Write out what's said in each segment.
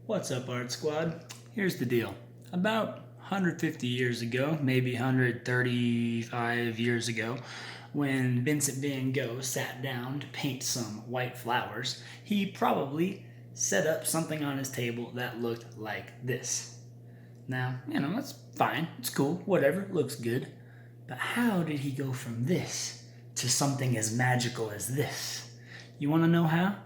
What's up, Art Squad? Here's the deal. About 150 years ago, maybe 135 years ago, when Vincent van Gogh sat down to paint some white flowers, he probably set up something on his table that looked like this. Now, that's fine. It's cool. Whatever. Looks good. But how did he go from this to something as magical as this? You want to know how?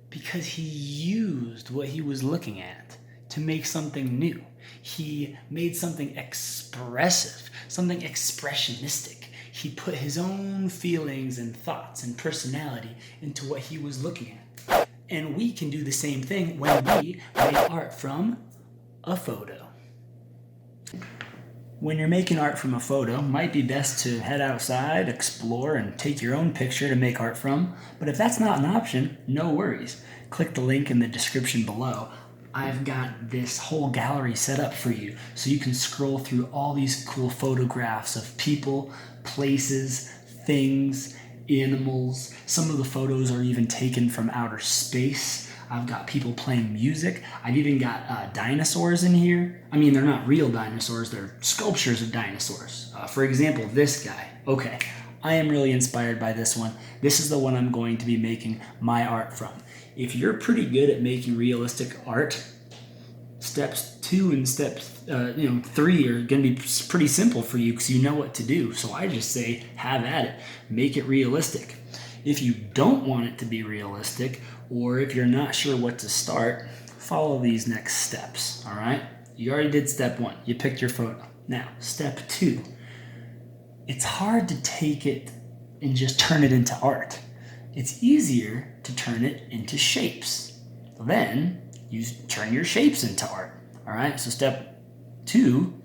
Because he used what he was looking at to make something new. He made something expressive, something expressionistic. He put his own feelings and thoughts and personality into what he was looking at. And we can do the same thing when we make art from a photo. When you're making art from a photo, it might be best to head outside, explore, and take your own picture to make art from. But if that's not an option, no worries. Click the link in the description below. I've got this whole gallery set up for you, so you can scroll through all these cool photographs of people, places, things, animals. Some of the photos are even taken from outer space. I've got people playing music. I've even got dinosaurs in here. I mean, they're not real dinosaurs. They're sculptures of dinosaurs. For example, this guy. Okay, I am really inspired by this one. This is the one I'm going to be making my art from. If you're pretty good at making realistic art, steps 2 and steps 3 are going to be pretty simple for you because you know what to do. So I just say, have at it. Make it realistic. If you don't want it to be realistic, or if you're not sure what to start, follow these next steps, all right? You already did step 1. You picked your photo. Now, step 2. It's hard to take it and just turn it into art. It's easier to turn it into shapes. Then, you turn your shapes into art, all right? So step 2,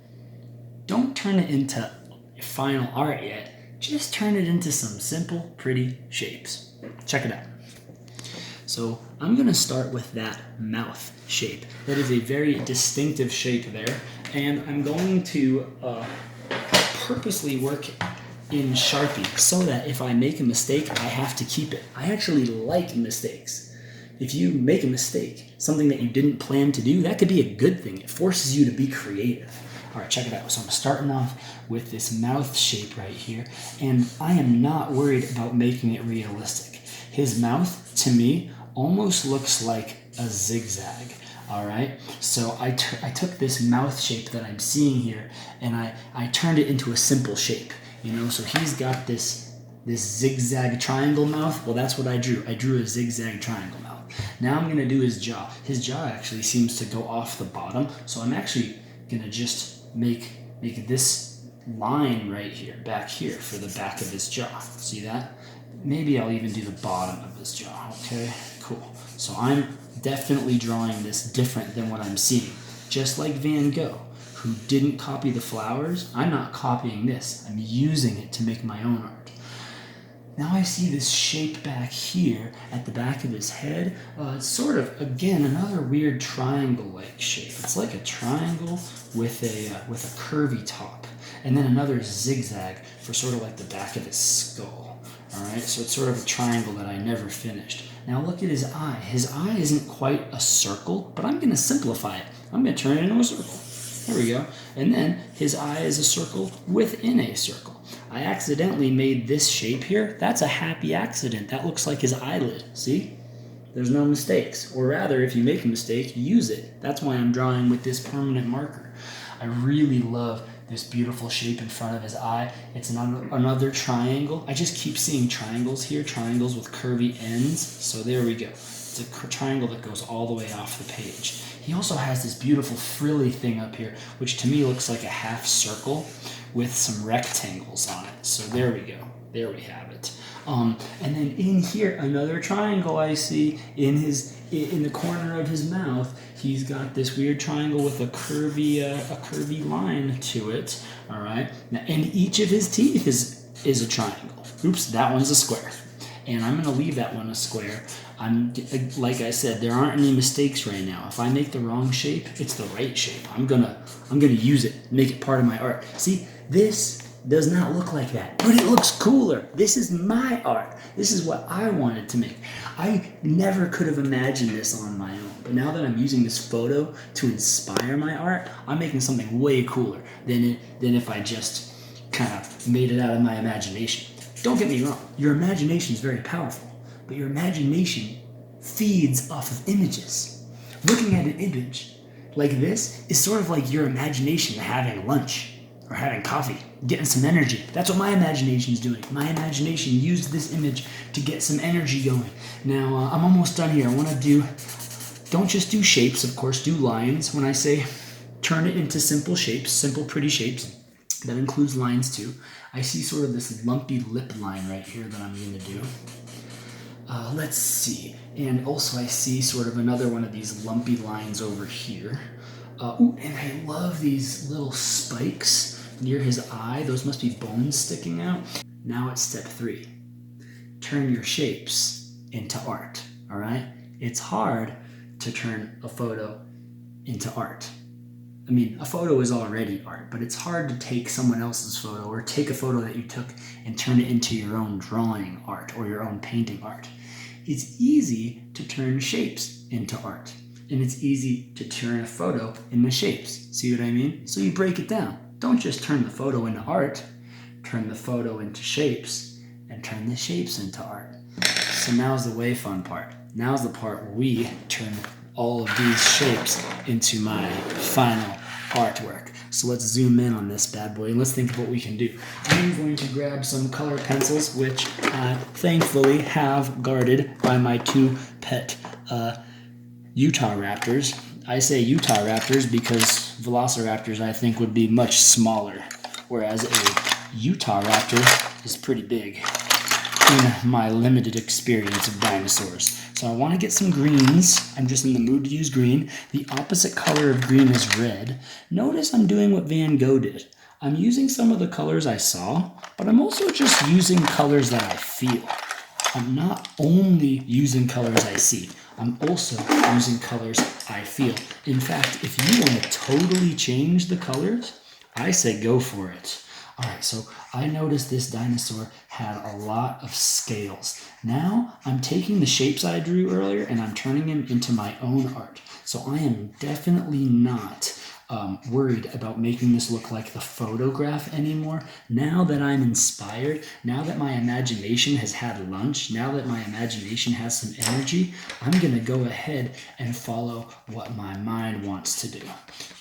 don't turn it into final art yet. Just turn it into some simple, pretty shapes. Check it out. So I'm going to start with that mouth shape. That is a very distinctive shape there. And I'm going to purposely work in Sharpie so that if I make a mistake, I have to keep it. I actually like mistakes. If you make a mistake, something that you didn't plan to do, that could be a good thing. It forces you to be creative. All right, check it out. So I'm starting off with this mouth shape right here, and I am not worried about making it realistic. His mouth, to me, almost looks like a zigzag. All right, so I took this mouth shape that I'm seeing here, and I turned it into a simple shape. So he's got this zigzag triangle mouth. Well, that's what I drew. I drew a zigzag triangle mouth. Now I'm gonna do his jaw. His jaw actually seems to go off the bottom, so I'm actually gonna just make this line right here, back here, for the back of his jaw. See that? Maybe I'll even do the bottom of his jaw. Okay, cool. So I'm definitely drawing this different than what I'm seeing. Just like Van Gogh, who didn't copy the flowers, I'm not copying this. I'm using it to make my own art. Now I see this shape back here at the back of his head. It's sort of, again, another weird triangle-like shape. It's like a triangle with a curvy top, and then another zigzag for sort of like the back of his skull. All right, so it's sort of a triangle that I never finished. Now look at his eye. His eye isn't quite a circle, but I'm going to simplify it. I'm going to turn it into a circle. There we go. And then his eye is a circle within a circle. I accidentally made this shape here. That's a happy accident. That looks like his eyelid. See? There's no mistakes. Or rather, if you make a mistake, use it. That's why I'm drawing with this permanent marker. I really love this beautiful shape in front of his eye. It's another triangle. I just keep seeing triangles here, triangles with curvy ends. So there we go. It's a triangle that goes all the way off the page. He also has this beautiful frilly thing up here, which to me looks like a half circle with some rectangles on it. So there we go. There we have it. And then in here, another triangle I see in the corner of his mouth. He's got this weird triangle with a curvy line to it. All right. Now, and each of his teeth is a triangle. Oops, that one's a square. And I'm going to leave that one a square. Like I said, there aren't any mistakes right now. If I make the wrong shape, it's the right shape. I'm gonna use it, make it part of my art. See, this does not look like that, but it looks cooler. This is my art. This is what I wanted to make. I never could have imagined this on my own, but now that I'm using this photo to inspire my art, I'm making something way cooler than if I just kind of made it out of my imagination. Don't get me wrong, your imagination is very powerful, but your imagination feeds off of images. Looking at an image like this is sort of like your imagination having lunch or having coffee, getting some energy. That's what my imagination is doing. My imagination used this image to get some energy going. Now, I'm almost done here. I want to don't just do shapes, of course, do lines. When I say turn it into simple shapes, simple, pretty shapes, that includes lines too. I see sort of this lumpy lip line right here that I'm going to do. Let's see. And also I see sort of another one of these lumpy lines over here. And I love these little spikes near his eye. Those must be bones sticking out. Now it's step 3. Turn your shapes into art, all right? It's hard to turn a photo into art. I mean, a photo is already art, but it's hard to take someone else's photo or take a photo that you took and turn it into your own drawing art or your own painting art. It's easy to turn shapes into art, and it's easy to turn a photo into shapes. See what I mean? So you break it down. Don't just turn the photo into art, turn the photo into shapes, and turn the shapes into art. So now's the way fun part. Now's the part where we turn all of these shapes into my final artwork. So let's zoom in on this bad boy and let's think of what we can do. I'm going to grab some color pencils, which I thankfully have guarded by my 2 pet Utah Raptors. I say Utah Raptors because Velociraptors I think would be much smaller, whereas a Utah Raptor is pretty big in my limited experience of dinosaurs. So I want to get some greens. I'm just in the mood to use green. The opposite color of green is red. Notice I'm doing what Van Gogh did. I'm using some of the colors I saw, but I'm also just using colors that I feel. I'm not only using colors I see, I'm also using colors I feel. In fact, if you want to totally change the colors, I say go for it. Alright, so I noticed this dinosaur had a lot of scales. Now I'm taking the shapes I drew earlier and I'm turning them into my own art. So I am definitely not worried about making this look like the photograph anymore. Now that I'm inspired, now that my imagination has had lunch, now that my imagination has some energy, I'm going to go ahead and follow what my mind wants to do.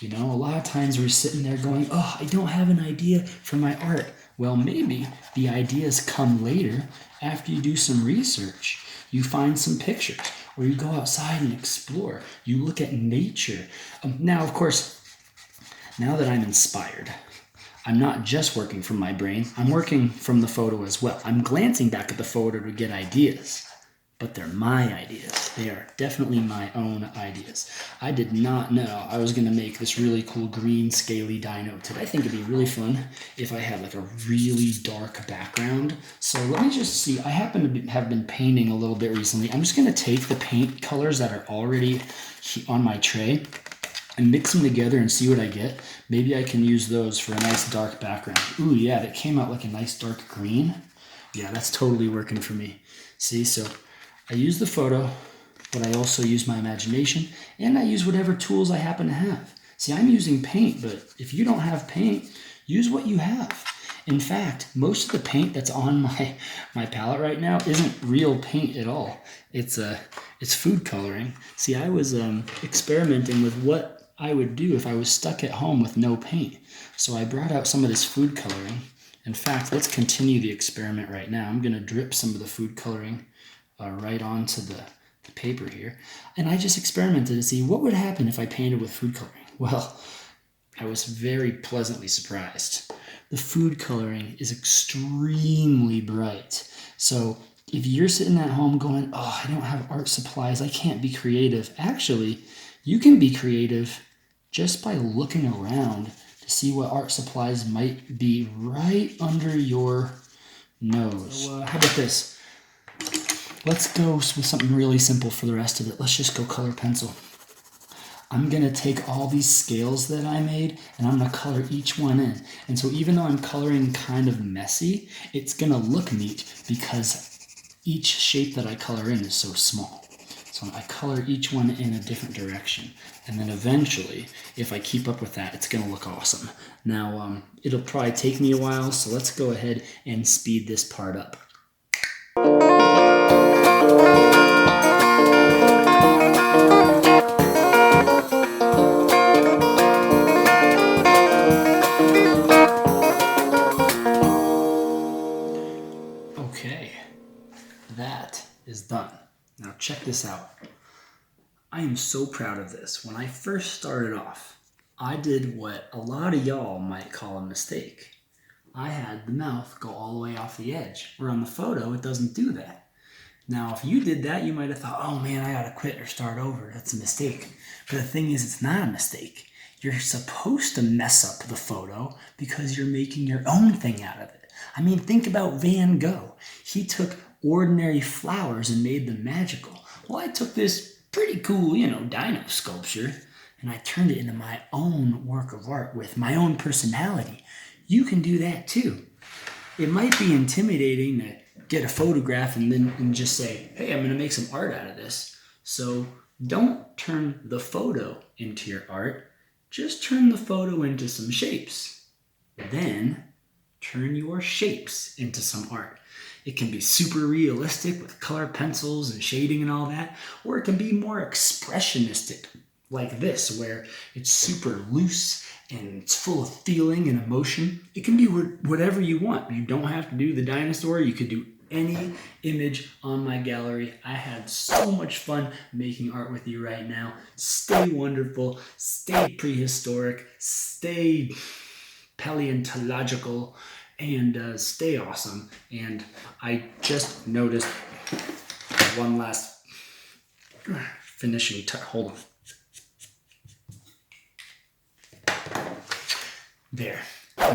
You know, a lot of times we're sitting there going, oh, I don't have an idea for my art. Well, maybe the ideas come later after you do some research. You find some pictures, or you go outside and explore. You look at nature. Now, of course, now that I'm inspired, I'm not just working from my brain, I'm working from the photo as well. I'm glancing back at the photo to get ideas, but they're my ideas. They are definitely my own ideas. I did not know I was going to make this really cool green scaly dino today. I think it'd be really fun if I had like a really dark background. So let me just see. I happen to have been painting a little bit recently. I'm just going to take the paint colors that are already on my tray and mix them together and see what I get. Maybe I can use those for a nice dark background. Ooh, yeah, that came out like a nice dark green. Yeah, that's totally working for me. See, so I use the photo, but I also use my imagination, and I use whatever tools I happen to have. See, I'm using paint, but if you don't have paint, use what you have. In fact, most of the paint that's on my palette right now isn't real paint at all. It's food coloring. See, I was experimenting with what I would do if I was stuck at home with no paint. So I brought out some of this food coloring. In fact, let's continue the experiment right now. I'm going to drip some of the food coloring right onto the paper here. And I just experimented to see what would happen if I painted with food coloring. Well, I was very pleasantly surprised. The food coloring is extremely bright. So if you're sitting at home going, oh, I don't have art supplies, I can't be creative. Actually, you can be creative just by looking around to see what art supplies might be right under your nose. So, how about this? Let's go with something really simple for the rest of it. Let's just go color pencil. I'm going to take all these scales that I made and I'm going to color each one in. And so even though I'm coloring kind of messy, it's going to look neat because each shape that I color in is so small. So I color each one in a different direction. And then eventually, if I keep up with that, it's going to look awesome. Now, it'll probably take me a while, so let's go ahead and speed this part up. Okay, that is done. Now check this out. I am so proud of this. When I first started off, I did what a lot of y'all might call a mistake. I had the mouth go all the way off the edge, where on the photo it doesn't do that. Now, if you did that, you might have thought, oh man, I gotta quit or start over. That's a mistake. But the thing is, it's not a mistake. You're supposed to mess up the photo because you're making your own thing out of it. I mean, think about Van Gogh. He took ordinary flowers and made them magical. Well, I took this pretty cool, dino sculpture, and I turned it into my own work of art with my own personality. You can do that too. It might be intimidating to get a photograph and just say, hey, I'm going to make some art out of this. So don't turn the photo into your art. Just turn the photo into some shapes. Then turn your shapes into some art. It can be super realistic with color pencils and shading and all that, or it can be more expressionistic like this, where it's super loose and it's full of feeling and emotion. It can be whatever you want. You don't have to do the dinosaur. You could do any image on my gallery. I had so much fun making art with you right now. Stay wonderful, stay prehistoric, stay paleontological, and stay awesome. And I just noticed one last finishing touch. Hold on. There.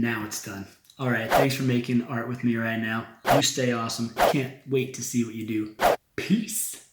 Now it's done. All right. Thanks for making art with me right now. You stay awesome. Can't wait to see what you do. Peace.